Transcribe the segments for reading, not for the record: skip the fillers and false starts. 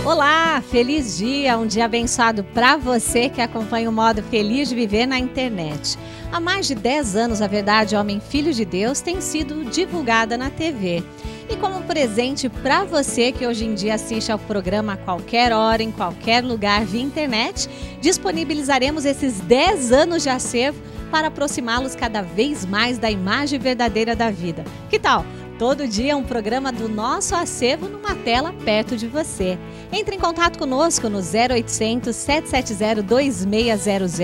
Olá, feliz dia, um dia abençoado para você que acompanha o modo Feliz de Viver na internet. Há mais de 10 anos, a Verdade Homem Filho de Deus tem sido divulgada na TV. E como presente para você que hoje em dia assiste ao programa a qualquer hora, em qualquer lugar via internet, disponibilizaremos esses 10 anos de acervo para aproximá-los cada vez mais da imagem verdadeira da vida. Que tal? Todo dia um programa do nosso acervo numa tela perto de você. Entre em contato conosco no 0800 770 2600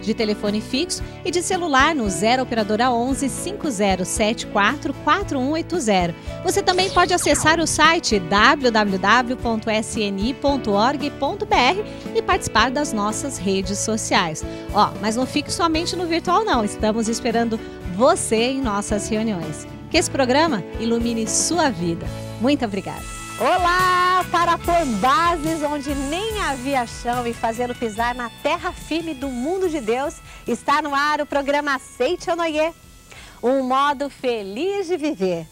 de telefone fixo e de celular no 0 operadora 11 5074 4180. Você também pode acessar o site www.sni.org.br e participar das nossas redes sociais. Mas não fique somente no virtual não, estamos esperando você em nossas reuniões. Que esse programa ilumine sua vida. Muito obrigada. Olá, para pôr bases onde nem havia chão e fazê-lo pisar na terra firme do mundo de Deus, está no ar o programa Aceite ou Noie, um modo feliz de viver.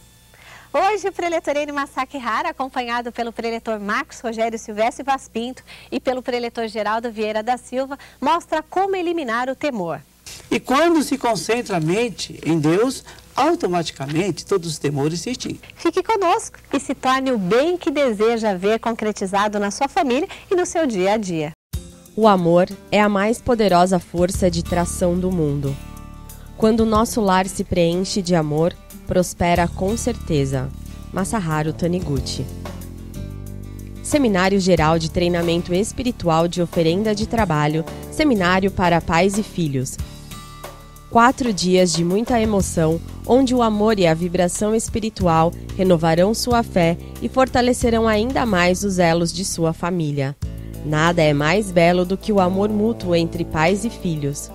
Hoje o preletor Enio Masaki Hara, acompanhado pelo preletor Marcos Rogério Silvestre Vaz Pinto e pelo preletor Geraldo Vieira da Silva, mostra como eliminar o temor. E quando se concentra a mente em Deus, automaticamente todos os temores se extinguem. Fique conosco e se torne o bem que deseja ver concretizado na sua família e no seu dia a dia. O amor é a mais poderosa força de tração do mundo. Quando o nosso lar se preenche de amor, prospera com certeza. Masaharu Taniguchi. Seminário Geral de Treinamento Espiritual de Oferenda de Trabalho, Seminário para Pais e Filhos. 4 dias de muita emoção, onde o amor e a vibração espiritual renovarão sua fé e fortalecerão ainda mais os elos de sua família. Nada é mais belo do que o amor mútuo entre pais e filhos.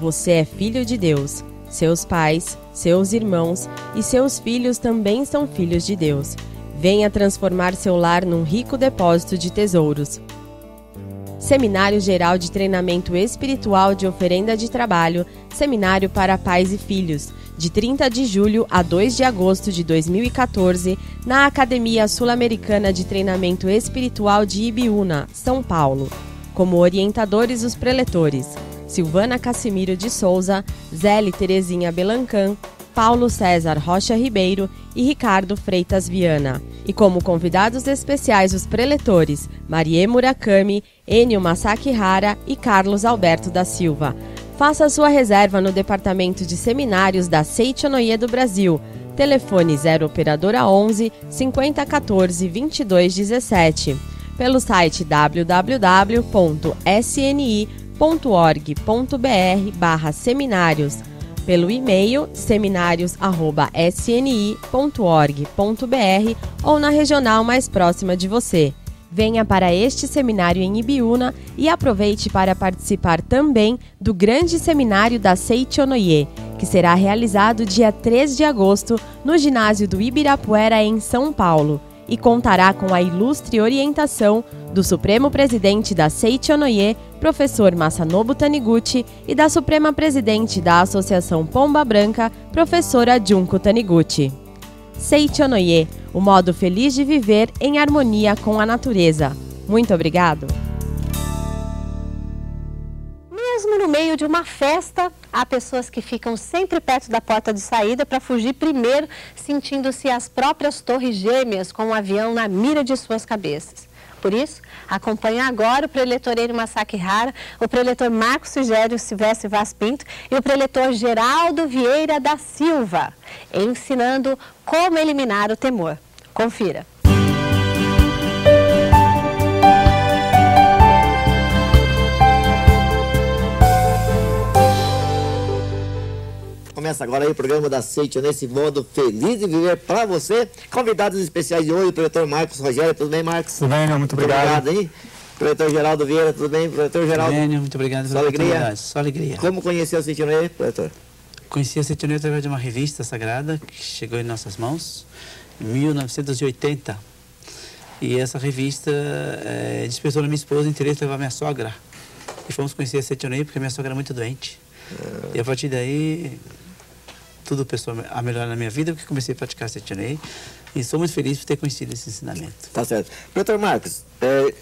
Você é filho de Deus. Seus pais, seus irmãos e seus filhos também são filhos de Deus. Venha transformar seu lar num rico depósito de tesouros. Seminário Geral de Treinamento Espiritual de Oferenda de Trabalho, Seminário para Pais e Filhos, de 30 de julho a 2 de agosto de 2014, na Academia Sul-Americana de Treinamento Espiritual de Ibiúna, São Paulo. Como orientadores os preletores: Silvana Cassimiro de Souza, Zélie Terezinha Belancan, Paulo César Rocha Ribeiro e Ricardo Freitas Viana. E como convidados especiais os preletores Marie Murakami, Enio Masaki Hara e Carlos Alberto da Silva. Faça sua reserva no Departamento de Seminários da Aceite ou Noie do Brasil. Telefone 0 operadora 11 5014 2217. Pelo site www.sni.org.br/seminários. Pelo e-mail seminarios@sni.org.br ou na regional mais próxima de você. Venha para este seminário em Ibiúna e aproveite para participar também do grande seminário da Aceite ou Noie, que será realizado dia 3 de agosto no ginásio do Ibirapuera em São Paulo e contará com a ilustre orientação do Supremo Presidente da Aceite ou Noie, professor Masanobu Taniguchi, e da Suprema Presidente da Associação Pomba Branca, professora Junko Taniguchi. Aceite ou Noie, o modo feliz de viver em harmonia com a natureza. Muito obrigado! Mesmo no meio de uma festa, há pessoas que ficam sempre perto da porta de saída para fugir primeiro, sentindo-se as próprias torres gêmeas com um avião na mira de suas cabeças. Por isso, acompanhe agora o preletor Enio Masaki Hara, o preletor Marcos Rogério Silvestre Vaz Pinto e o preletor Geraldo Vieira da Silva, ensinando como eliminar o temor. Confira. Começa agora aí o programa da Aceite nesse modo feliz de viver para você. Convidados especiais de hoje, o preletor Marcos Rogério. Tudo bem, Marcos? Tudo bem, muito obrigado. Hein? Preletor Geraldo Vieira, tudo bem? Preletor Geraldo? Tudo bem, muito obrigado pela oportunidade. Só alegria. Como conheceu o Aceite Noie, preletor? Conheci a Aceite Noie através de uma revista sagrada que chegou em nossas mãos em 1980. E essa revista despertou na minha esposa o interesse de levar minha sogra. E fomos conhecer a Aceite Noie porque a minha sogra era muito doente. E a partir daí tudo começou a melhorar na minha vida, porque comecei a praticar Aceite ou Noie e sou muito feliz por ter conhecido esse ensinamento. Tá certo. Doutor Marcos,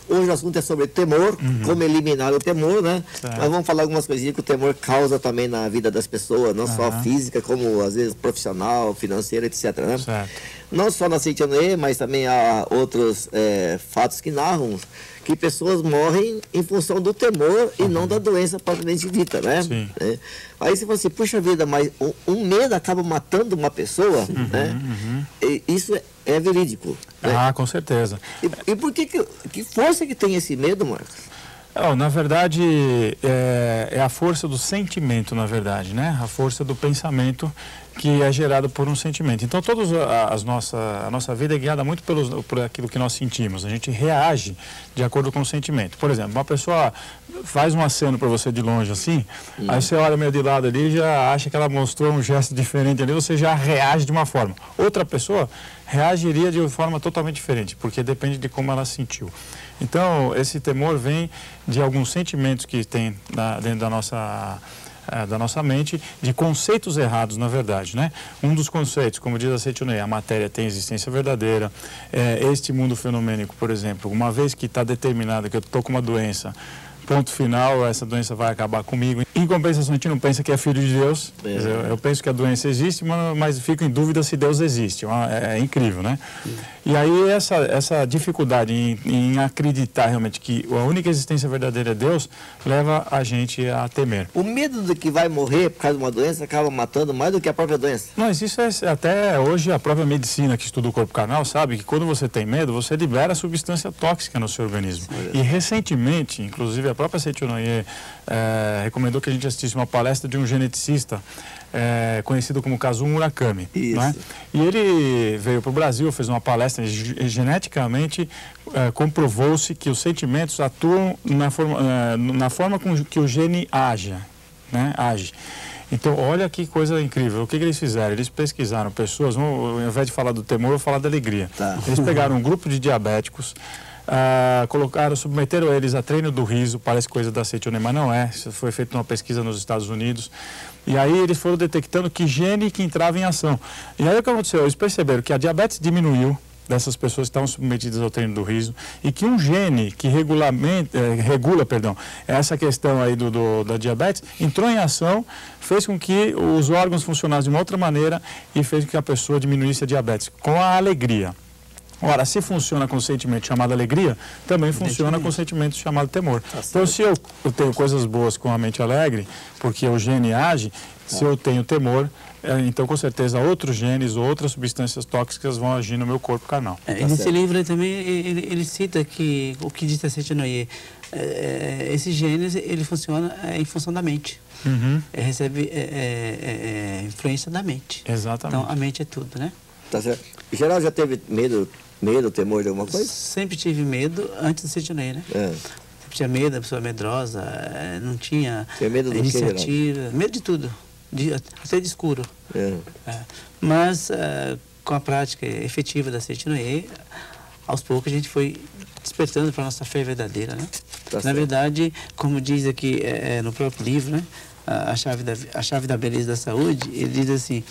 Hoje o assunto é sobre temor, como eliminar o temor, né? Certo. Mas vamos falar algumas coisinhas que o temor causa também na vida das pessoas, não só física, como às vezes profissional, financeira, etc. Né? Certo. Não só na Seite Noé, mas também há outros fatos que narram que pessoas morrem em função do temor e não da doença propriamente dita, né? Sim. Aí você fala assim, puxa vida, mas um medo acaba matando uma pessoa, né? E isso é verídico. Né? Ah, com certeza. E por que força que tem esse medo, Marcos? Na verdade, é a força do sentimento, na verdade, né? A força do pensamento que é gerado por um sentimento. Então, a nossa vida é guiada muito por aquilo que nós sentimos. A gente reage de acordo com o sentimento. Por exemplo, uma pessoa faz um aceno para você de longe assim, aí você olha meio de lado ali e já acha que ela mostrou um gesto diferente ali, você já reage de uma forma. Outra pessoa reagiria de uma forma totalmente diferente, porque depende de como ela sentiu. Então, esse temor vem de alguns sentimentos que tem dentro da nossa mente, de conceitos errados, na verdade, né? Um dos conceitos, como diz a Seite Noé, a matéria tem existência verdadeira, este mundo fenomênico, por exemplo, uma vez que está determinado que eu estou com uma doença, ponto final, essa doença vai acabar comigo. Em compensação, a gente não pensa que é filho de Deus. Eu penso que a doença existe, mas fico em dúvida se Deus existe. É incrível, né? E aí essa dificuldade em acreditar realmente que a única existência verdadeira é Deus, leva a gente a temer. O medo de que vai morrer por causa de uma doença acaba matando mais do que a própria doença. Mas isso é até hoje a própria medicina que estuda o corpo carnal sabe que quando você tem medo, você libera substância tóxica no seu organismo. E recentemente, inclusive a própria Seite Noé recomendou que a gente assistisse uma palestra de um geneticista conhecido como Kazuo Murakami. Isso. Né? E ele veio para o Brasil, fez uma palestra e geneticamente comprovou-se que os sentimentos atuam na forma com que o gene age. Então, olha que coisa incrível. O que eles fizeram? Eles pesquisaram pessoas, ao invés de falar do temor, eu vou falar da alegria. Tá. Eles pegaram um grupo de diabéticos, submeteram eles a treino do riso, parece coisa da Seite Noé, mas não é. Isso foi feito numa pesquisa nos Estados Unidos. E aí eles foram detectando que gene que entrava em ação. E aí o que aconteceu? Eles perceberam que a diabetes diminuiu dessas pessoas que estavam submetidas ao treino do riso e que um gene que regula essa questão aí da diabetes entrou em ação, fez com que os órgãos funcionassem de uma outra maneira e fez com que a pessoa diminuísse a diabetes com a alegria. Ora, se funciona com o sentimento chamado alegria, também funciona com o sentimento chamado temor. Então, se eu tenho coisas boas com a mente alegre, porque o gene age, se eu tenho temor, então com certeza outros genes ou outras substâncias tóxicas vão agir no meu corpo carnal. Nesse livro também ele cita que o que diz a Seite Noé, esses genes ele funciona em função da mente. Recebe influência da mente. Exatamente. Então a mente é tudo, né? Tá certo. Em geral, já teve medo, temor de alguma coisa? Sempre tive medo antes de Seite Noé, né? Sempre tinha medo, a pessoa medrosa, não tinha medo do iniciativa, medo de tudo, até de escuro. Mas com a prática efetiva da Seite Noé, aos poucos a gente foi despertando para a nossa fé verdadeira, né? Na verdade, como diz aqui no próprio livro, né? A chave da beleza da saúde, ele diz assim,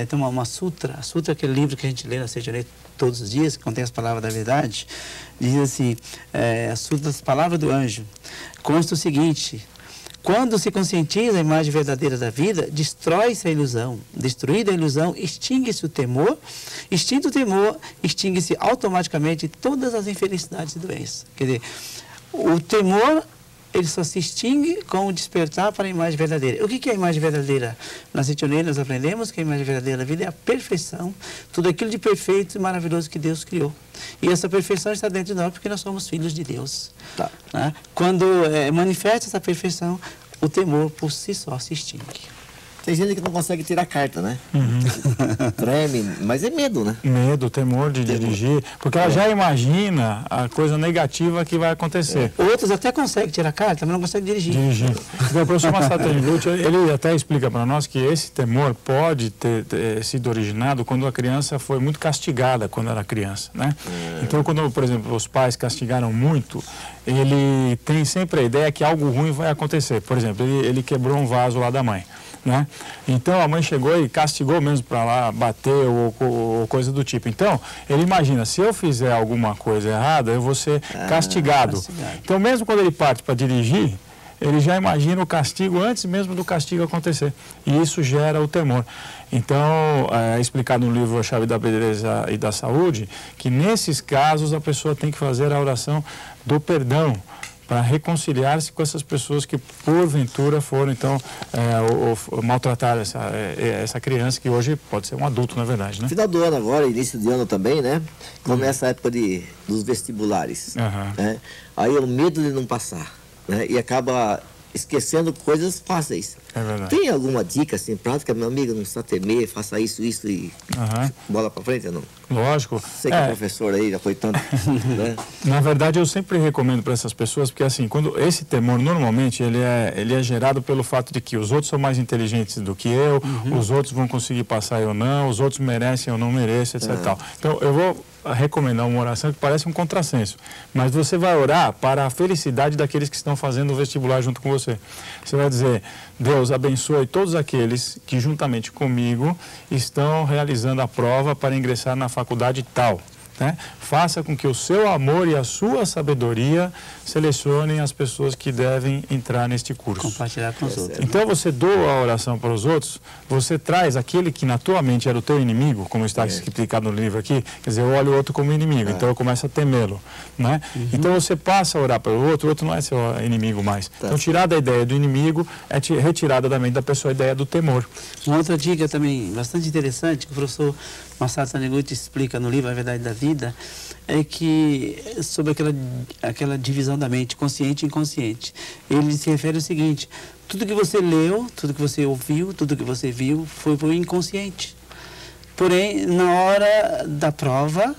tem uma sutra, a sutra é aquele livro que a gente lê na Seite Noé todos os dias, que contém as palavras da verdade, diz assim, a sutra das palavras do anjo, consta o seguinte: quando se conscientiza a imagem verdadeira da vida, destrói-se a ilusão. Destruída a ilusão, extingue-se o temor. Extinto o temor, extingue-se automaticamente todas as infelicidades e doenças. Quer dizer, o temor, ele só se extingue com o despertar para a imagem verdadeira. O que é a imagem verdadeira? Na Seite Noé nós aprendemos que a imagem verdadeira da vida é a perfeição, tudo aquilo de perfeito e maravilhoso que Deus criou. E essa perfeição está dentro de nós porque nós somos filhos de Deus. Né? Quando manifesta essa perfeição, o temor por si só se extingue. Tem gente que não consegue tirar carta, né? Treme, mas é medo, né? Medo, temor de dirigir, porque ela já imagina a coisa negativa que vai acontecer. Outros até conseguem tirar carta, mas não conseguem dirigir. Então, o professor Masato Taniguchi, ele até explica para nós que esse temor pode ter sido originado quando a criança foi muito castigada quando era criança, né? Então, quando, por exemplo, os pais castigaram muito, ele tem sempre a ideia que algo ruim vai acontecer. Por exemplo, ele quebrou um vaso lá da mãe. né? Então a mãe chegou e castigou mesmo para lá, bateu ou coisa do tipo. Então, ele imagina, se eu fizer alguma coisa errada, eu vou ser castigado. Então, mesmo quando ele parte para dirigir, ele já imagina o castigo antes mesmo do castigo acontecer. E isso gera o temor. Então, é explicado no livro A Chave da Beleza e da Saúde, que nesses casos a pessoa tem que fazer a oração do perdão, para reconciliar-se com essas pessoas que porventura foram, então, ou maltratar essa criança, que hoje pode ser um adulto, na verdade, né? Final do ano agora, início de ano também, né? Começa a época dos vestibulares. Né? Aí é o medo de não passar, né? E acaba esquecendo coisas fáceis. É verdade. Tem alguma dica, assim, prática? Meu amigo, não precisa temer, faça isso e bola para frente ou não? Lógico. Sei que é professor aí, já foi tanto, né? Na verdade, eu sempre recomendo para essas pessoas, porque assim, quando esse temor, normalmente, ele é gerado pelo fato de que os outros são mais inteligentes do que eu, os outros vão conseguir passar ou não, os outros merecem ou não merecem, etc. Tal. Então, eu vou recomendar uma oração que parece um contrassenso, mas você vai orar para a felicidade daqueles que estão fazendo o vestibular junto com você. Você vai dizer: Deus abençoe todos aqueles que juntamente comigo estão realizando a prova para ingressar na faculdade tal. Né? Faça com que o seu amor e a sua sabedoria selecionem as pessoas que devem entrar neste curso. Compartilhar com os outros. Então você doa a oração para os outros, você traz aquele que na tua mente era o teu inimigo, como está explicado no livro aqui, quer dizer, eu olho o outro como inimigo, então eu começo a temê-lo. Né? Então você passa a orar pelo outro, o outro não é seu inimigo mais. Então tirar da ideia do inimigo é retirada da mente da pessoa a ideia do temor. Uma outra dica também bastante interessante, que o professor Masaru Taniguchi explica no livro A Verdade da Vida, é que sobre aquela divisão da mente, consciente e inconsciente. Ele se refere ao seguinte: tudo que você leu, tudo que você ouviu, tudo que você viu foi para o inconsciente. Porém, na hora da prova,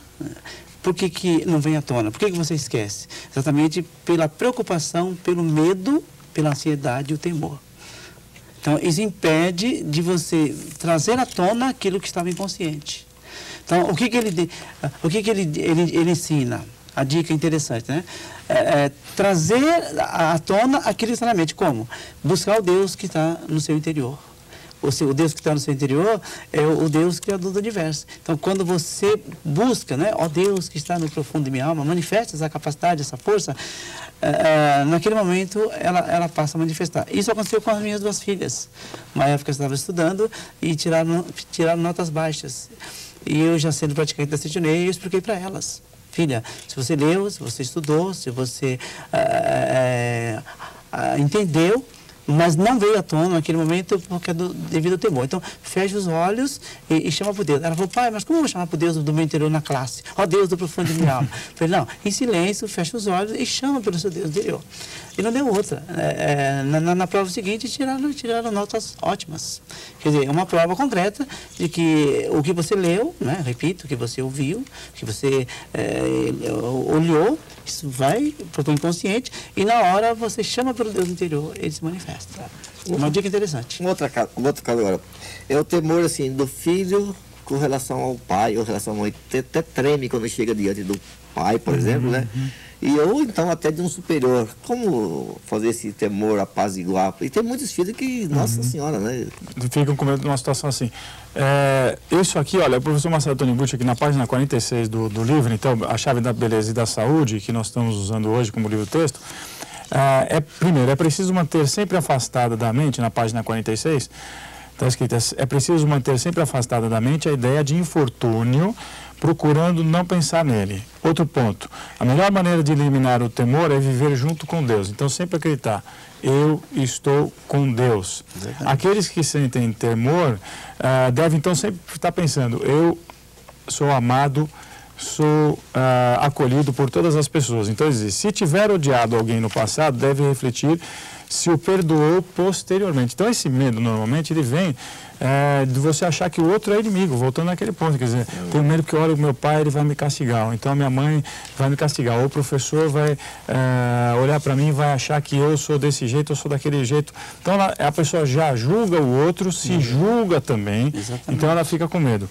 por que não vem à tona? Por que você esquece? Exatamente pela preocupação, pelo medo, pela ansiedade e o temor. Então, isso impede de você trazer à tona aquilo que estava inconsciente. Então, o que ele ensina? A dica interessante, né? Trazer à tona aquilo que está na mente. Como? Buscar o Deus que está no seu interior. O Deus que está no seu interior é o Deus criador do universo. Então, quando você busca, né? Ó Deus que está no profundo de minha alma, manifesta essa capacidade, essa força, naquele momento ela passa a manifestar. Isso aconteceu com as minhas duas filhas. Uma época eu estava estudando e tiraram notas baixas. E eu, já sendo praticante da Setinei, eu expliquei para elas: filha, se você leu, se você estudou, se você entendeu, mas não veio à tona naquele momento porque é devido ao temor. Então, fecha os olhos e chama por Deus. Ela falou: pai, mas como eu vou chamar por Deus do meu interior na classe? Ó Deus do profundo de minha alma. Eu falei: não, em silêncio, fecha os olhos e chama pelo seu Deus interior. E não deu outra. Na prova seguinte, tiraram notas ótimas. Quer dizer, é uma prova concreta de que o que você leu, né, repito, o que você ouviu, o que você olhou, isso vai para o inconsciente e na hora você chama pelo Deus interior, ele se manifesta. Uma dica interessante. Um outro caso agora. É o temor, assim, do filho com relação ao pai ou relação à mãe. Até treme quando chega diante do pai, por exemplo, né? Ou então até de um superior. Como fazer esse temor apaziguar? E tem muitos filhos que, nossa senhora, né? Ficam com medo de uma situação assim. Isso aqui, olha, o professor Masaru Taniguchi, aqui na página 46 do livro, então, A Chave da Beleza e da Saúde, que nós estamos usando hoje como livro-texto, primeiro, é preciso manter sempre afastada da mente, na página 46, está escrito: é preciso manter sempre afastada da mente a ideia de infortúnio, procurando não pensar nele. Outro ponto: a melhor maneira de eliminar o temor é viver junto com Deus. Então, sempre acreditar: eu estou com Deus. Exatamente. Aqueles que sentem temor devem, então, sempre estar pensando: eu sou amado, sou acolhido por todas as pessoas. Então, se tiver odiado alguém no passado, deve refletir se o perdoou posteriormente. Então, esse medo, normalmente, ele vem de você achar que o outro é inimigo, voltando naquele ponto. Quer dizer, tenho medo que, olha, o meu pai, ele vai me castigar, ou então a minha mãe vai me castigar, ou o professor vai olhar para mim e vai achar que eu sou desse jeito, eu sou daquele jeito. Então, a pessoa já julga o outro, se julga também. Exatamente. Então ela fica com medo.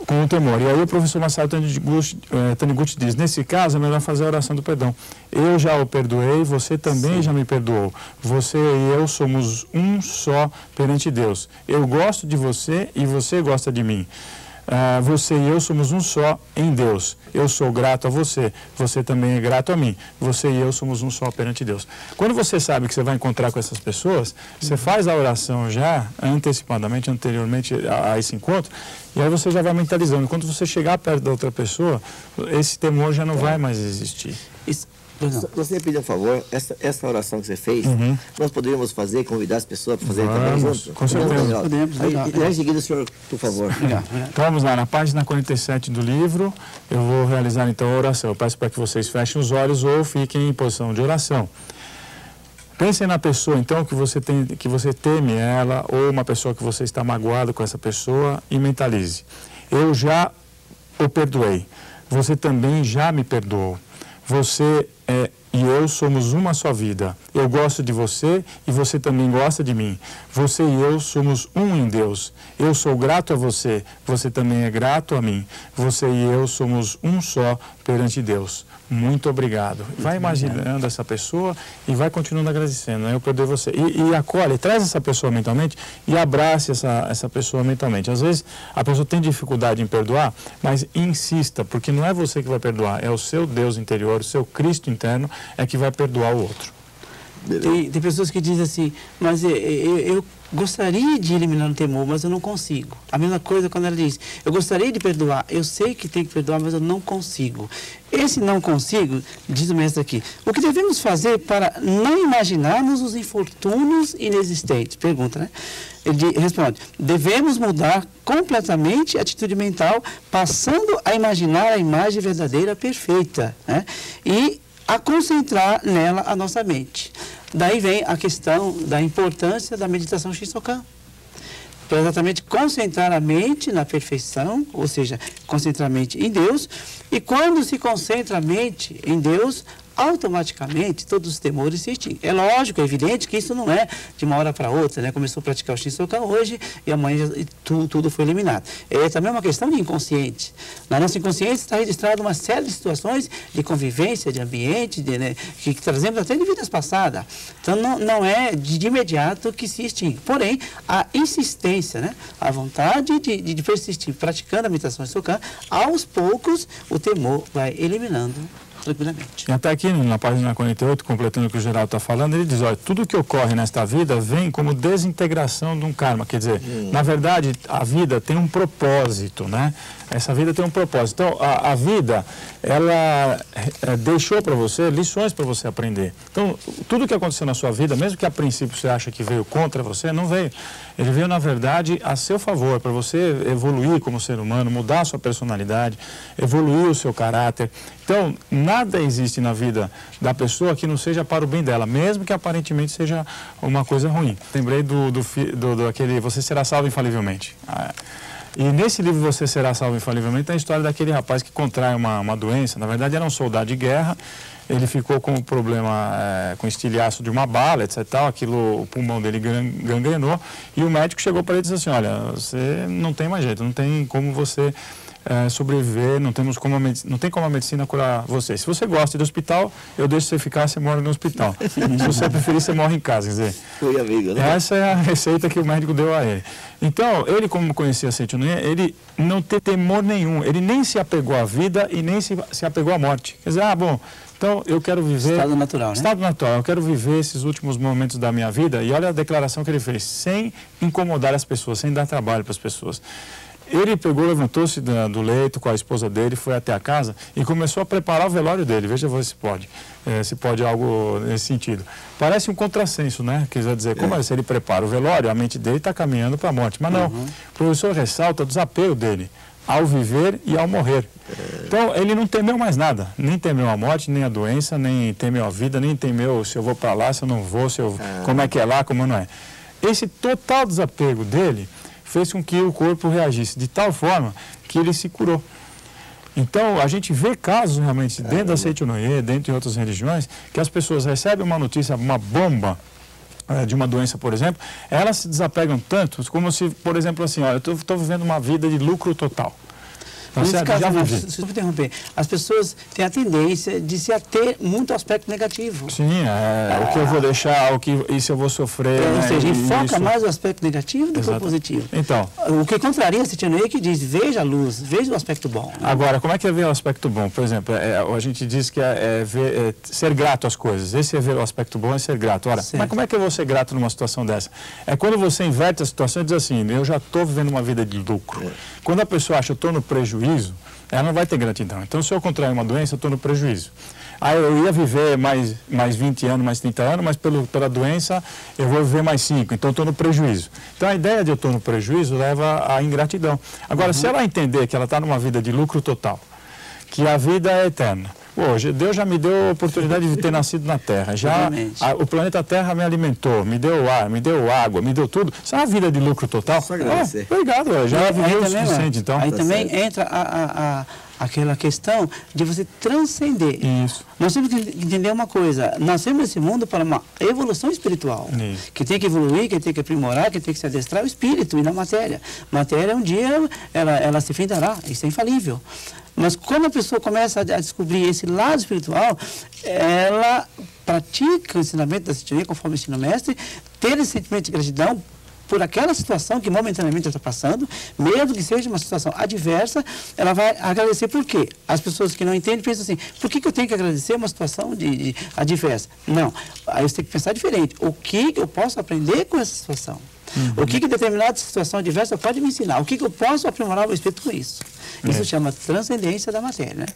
com o temor. E aí o professor Masaru Taniguchi diz, nesse caso é melhor fazer a oração do perdão. Eu já o perdoei, você também já me perdoou. Você e eu somos um só perante Deus. Eu gosto de você e você gosta de mim. Você e eu somos um só em Deus. Eu sou grato a você, você também é grato a mim. Você e eu somos um só perante Deus. Quando você sabe que você vai encontrar com essas pessoas, você faz a oração já antecipadamente, anteriormente a esse encontro, e aí você já vai mentalizando. Quando você chegar perto da outra pessoa, esse temor já não vai mais existir. Você pediu um favor, essa oração que você fez, nós poderíamos fazer, convidar as pessoas para fazer também junto? Com certeza. Podemos. Aí, em seguida, o senhor, por favor. Então vamos lá, na página 47 do livro, eu vou realizar então a oração. Eu peço para que vocês fechem os olhos ou fiquem em posição de oração. Pensem na pessoa então que você teme ela, ou uma pessoa que você está magoado com essa pessoa, e mentalize. Eu já o perdoei, você também já me perdoou. Você e eu somos uma só vida. Eu gosto de você e você também gosta de mim. Você e eu somos um em Deus. Eu sou grato a você, você também é grato a mim. Você e eu somos um só perante Deus. Muito obrigado. Vai imaginando essa pessoa e vai continuando agradecendo. Eu perdoei você. E acolhe, traz essa pessoa mentalmente e abrace essa pessoa mentalmente. Às vezes a pessoa tem dificuldade em perdoar, mas insista, porque não é você que vai perdoar, é o seu Deus interior, o seu Cristo interno é que vai perdoar o outro. Tem pessoas que dizem assim, mas eu gostaria de eliminar o temor, mas eu não consigo. A mesma coisa quando ela diz, eu gostaria de perdoar, eu sei que tem que perdoar, mas eu não consigo. Esse não consigo, diz o mestre aqui, o que devemos fazer para não imaginarmos os infortúnios inexistentes? Pergunta, né? Ele responde, devemos mudar completamente a atitude mental, passando a imaginar a imagem verdadeira perfeita, né? E a concentrar nela a nossa mente. Daí vem a questão da importância da meditação Shinsokan. Para exatamente concentrar a mente na perfeição, ou seja, concentrar a mente em Deus, e quando se concentra a mente em Deus, automaticamente todos os temores se extinguem. É lógico, é evidente que isso não é de uma hora para outra, né? Começou a praticar o Shinsokan hoje e amanhã tudo foi eliminado. É também uma questão de inconsciente. Na nossa inconsciência está registrada uma série de situações de convivência, de ambiente, né? que trazemos até de vidas passadas. Então não é de imediato que se extingue. Porém, a insistência, né? A vontade de persistir praticando a meditação Shinsokan, aos poucos o temor vai eliminando tranquilamente. E até aqui na página 48, completando o que o Geraldo está falando, ele diz, olha, tudo que ocorre nesta vida vem como desintegração de um karma, quer dizer, na verdade, a vida tem um propósito, né? Essa vida tem um propósito. Então, a vida, ela deixou para você lições para você aprender. Então, tudo que aconteceu na sua vida, mesmo que a princípio você acha que veio contra você, não veio. Ele veio, na verdade, a seu favor, para você evoluir como ser humano, mudar a sua personalidade, evoluir o seu caráter. Então, nada existe na vida da pessoa que não seja para o bem dela, mesmo que aparentemente seja uma coisa ruim. Lembrei daquele Você Será Salvo Infalivelmente. E nesse livro Você Será Salvo Infalivelmente tem a história daquele rapaz que contrai uma doença. Na verdade era um soldado de guerra, ele ficou com um problema com estilhaço de uma bala, etc. Aquilo, o pulmão dele gangrenou e o médico chegou para ele e disse assim, olha, você não tem mais jeito, não tem como você sobreviver, não tem como a medicina curar você. Se você gosta de hospital, eu deixo você ficar, você mora no hospital. Se você preferir, você morre em casa. Quer dizer, foi amigo, né? Essa é a receita que o médico deu a ele. Então, ele, como conhecia a Seichunoye, ele não tem temor nenhum, ele nem se apegou à vida e nem se apegou à morte. Quer dizer, bom, então eu quero viver... Estado natural, né? Estado natural, eu quero viver esses últimos momentos da minha vida, e olha a declaração que ele fez, sem incomodar as pessoas, sem dar trabalho para as pessoas. Ele pegou, levantou-se do leito com a esposa dele, foi até a casa e começou a preparar o velório dele. Veja se pode algo nesse sentido. Parece um contrassenso, né? Quer dizer, como se ele prepara o velório, a mente dele está caminhando para a morte. Mas não, o professor ressalta o desapego dele ao viver e ao morrer. Então, ele não temeu mais nada. Nem temeu a morte, nem a doença, nem temeu a vida, nem temeu se eu vou para lá, se eu não vou, como é que é lá, como não é. Esse total desapego dele fez com que o corpo reagisse de tal forma que ele se curou. Então, a gente vê casos realmente dentro da Seichunoye, dentro de outras religiões, que as pessoas recebem uma notícia, uma bomba de uma doença, por exemplo, elas se desapegam tanto, como se, por exemplo, assim, olha, eu estou vivendo uma vida de lucro total. Nesse caso, se eu interromper, as pessoas têm a tendência de se ater muito ao aspecto negativo. Sim, o que eu vou deixar, isso eu vou sofrer. Ou seja, enfoca mais o aspecto negativo do que o positivo. Então, o que contraria a Seitianoye, que diz, veja a luz, veja o aspecto bom. Né? Agora, como é que é ver o aspecto bom? Por exemplo, a gente diz que ser grato às coisas. Esse é ver o aspecto bom, é ser grato. Ora, mas como é que eu vou ser grato numa situação dessa? É quando você inverte a situação e diz assim, eu já estou vivendo uma vida de lucro. Quando a pessoa acha, eu estou no prejuízo, ela não vai ter gratidão. Então, se eu contrair uma doença, eu estou no prejuízo. Aí eu ia viver mais 20 anos, mais 30 anos, mas pela doença eu vou viver mais 5, então eu estou no prejuízo. Então a ideia de eu estou no prejuízo leva à ingratidão. Agora, se ela entender que ela está numa vida de lucro total, que a vida é eterna, hoje Deus já me deu a oportunidade de ter nascido na Terra, o planeta Terra me alimentou, me deu ar, me deu água, me deu tudo. Isso é uma vida de lucro total. Só agradecer. Obrigado, já viveu o suficiente, então. Aí também entra aquela questão de você transcender. Isso. Nós temos que entender uma coisa, nós temos esse mundo para uma evolução espiritual. Isso. Que tem que evoluir, que tem que aprimorar, que tem que se adestrar o espírito e não a matéria. Matéria, um dia, ela se findará, isso é infalível. Mas quando a pessoa começa a descobrir esse lado espiritual, ela pratica o ensinamento da Seitianoye, conforme o ensino mestre, ter esse sentimento de gratidão por aquela situação que momentaneamente ela está passando, mesmo que seja uma situação adversa, ela vai agradecer. Por quê? As pessoas que não entendem pensam assim, por que eu tenho que agradecer uma situação adversa? Não, aí você tem que pensar diferente. O que eu posso aprender com essa situação? O que determinada situação adversa pode me ensinar? O que eu posso aprimorar o meu espírito com isso? Isso chama transcendência da matéria, né?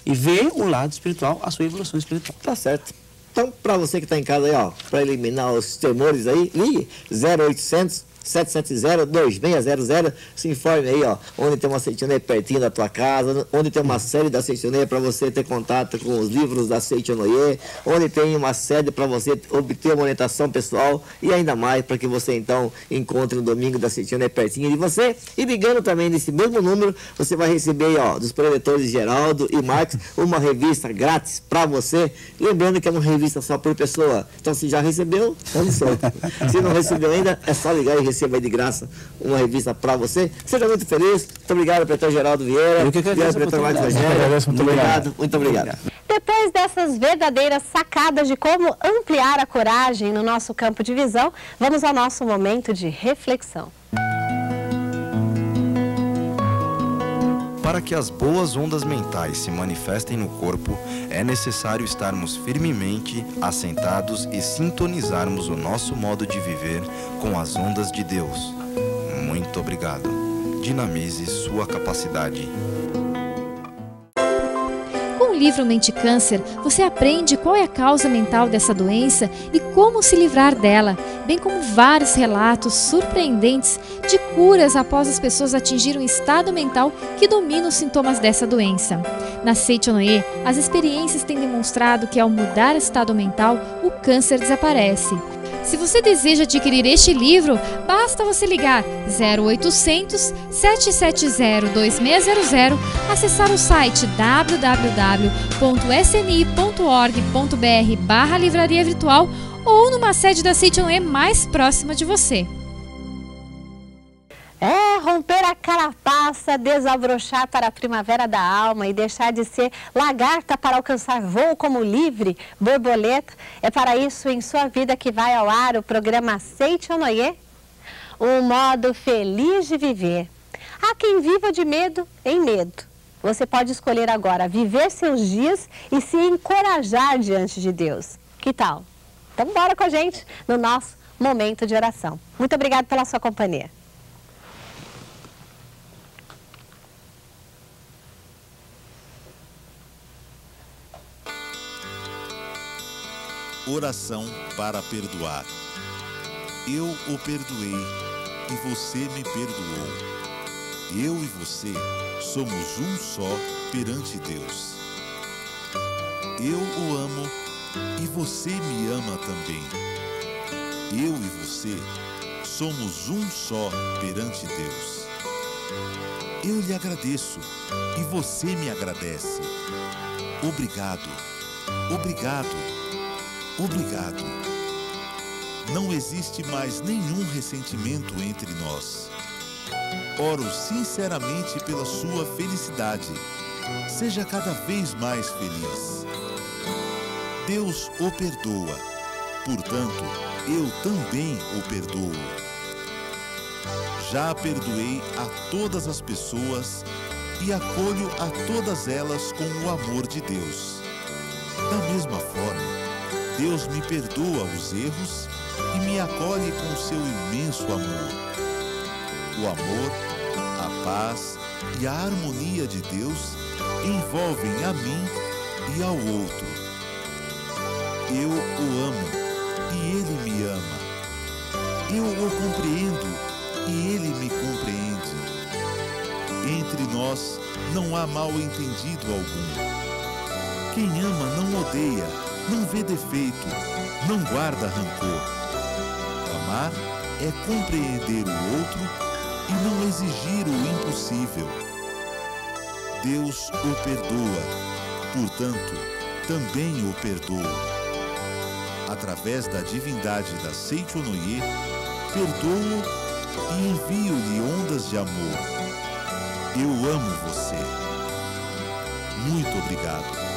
E ver o lado espiritual, a sua evolução espiritual. Tá certo. Então, para você que está em casa aí, ó, para eliminar os temores aí, ligue 0800 770-2600, se informe aí, ó, onde tem uma Seitianoye pertinho da tua casa, onde tem uma sede da Seitianoye para você ter contato com os livros da Seitianoye, onde tem uma sede para você obter uma orientação pessoal e ainda mais para que você então encontre um domingo da Seitianoye pertinho de você. E ligando também nesse mesmo número, você vai receber aí, ó, dos preletores Geraldo e Marcos, uma revista grátis para você, lembrando que é uma revista só por pessoa. Então, se já recebeu, tá solto. Se não recebeu ainda, é só ligar e receber aí de graça uma revista para você. Seja muito feliz. Muito obrigado, pretor Geraldo Vieira. Obrigado, pretor Marcos Rogério. Muito obrigado. Muito obrigado. Depois dessas verdadeiras sacadas de como ampliar a coragem no nosso campo de visão, vamos ao nosso momento de reflexão. Para que as boas ondas mentais se manifestem no corpo, é necessário estarmos firmemente assentados e sintonizarmos o nosso modo de viver com as ondas de Deus. Muito obrigado. Dinamize sua capacidade. Com o livro Mente Câncer, você aprende qual é a causa mental dessa doença e como se livrar dela, bem como vários relatos surpreendentes de curas após as pessoas atingirem um estado mental que domina os sintomas dessa doença. Na Seitianoye, as experiências têm demonstrado que ao mudar o estado mental, o câncer desaparece. Se você deseja adquirir este livro, basta você ligar 0800 770 2600, acessar o site www.sni.org.br/livraria virtual ou numa sede da Seitianoye mais próxima de você. Romper a carapaça, desabrochar para a primavera da alma e deixar de ser lagarta para alcançar voo como livre, borboleta. É para isso em sua vida que vai ao ar o programa Seitianoye, um modo feliz de viver. Há quem viva de medo em medo. Você pode escolher agora viver seus dias e se encorajar diante de Deus. Que tal? Então bora com a gente no nosso momento de oração. Muito obrigada pela sua companhia. Oração para perdoar. Eu o perdoei e você me perdoou. Eu e você somos um só perante Deus. Eu o amo e você me ama também. Eu e você somos um só perante Deus. Eu lhe agradeço e você me agradece. Obrigado, obrigado. Obrigado. Não existe mais nenhum ressentimento entre nós. oro sinceramente pela sua felicidade. Seja cada vez mais feliz. Deus o perdoa, portanto, eu também o perdoo. Já perdoei a todas as pessoas e acolho a todas elas com o amor de Deus. Da mesma forma, Deus me perdoa os erros e me acolhe com seu imenso amor. O amor, a paz e a harmonia de Deus envolvem a mim e ao outro. Eu o amo e ele me ama. Eu o compreendo e ele me compreende. Entre nós não há mal-entendido algum. Quem ama não odeia, não vê defeito, não guarda rancor. Amar é compreender o outro e não exigir o impossível. Deus o perdoa, portanto, também o perdoo. Através da divindade da Seichonoye, perdoo e envio-lhe ondas de amor. Eu amo você. Muito obrigado.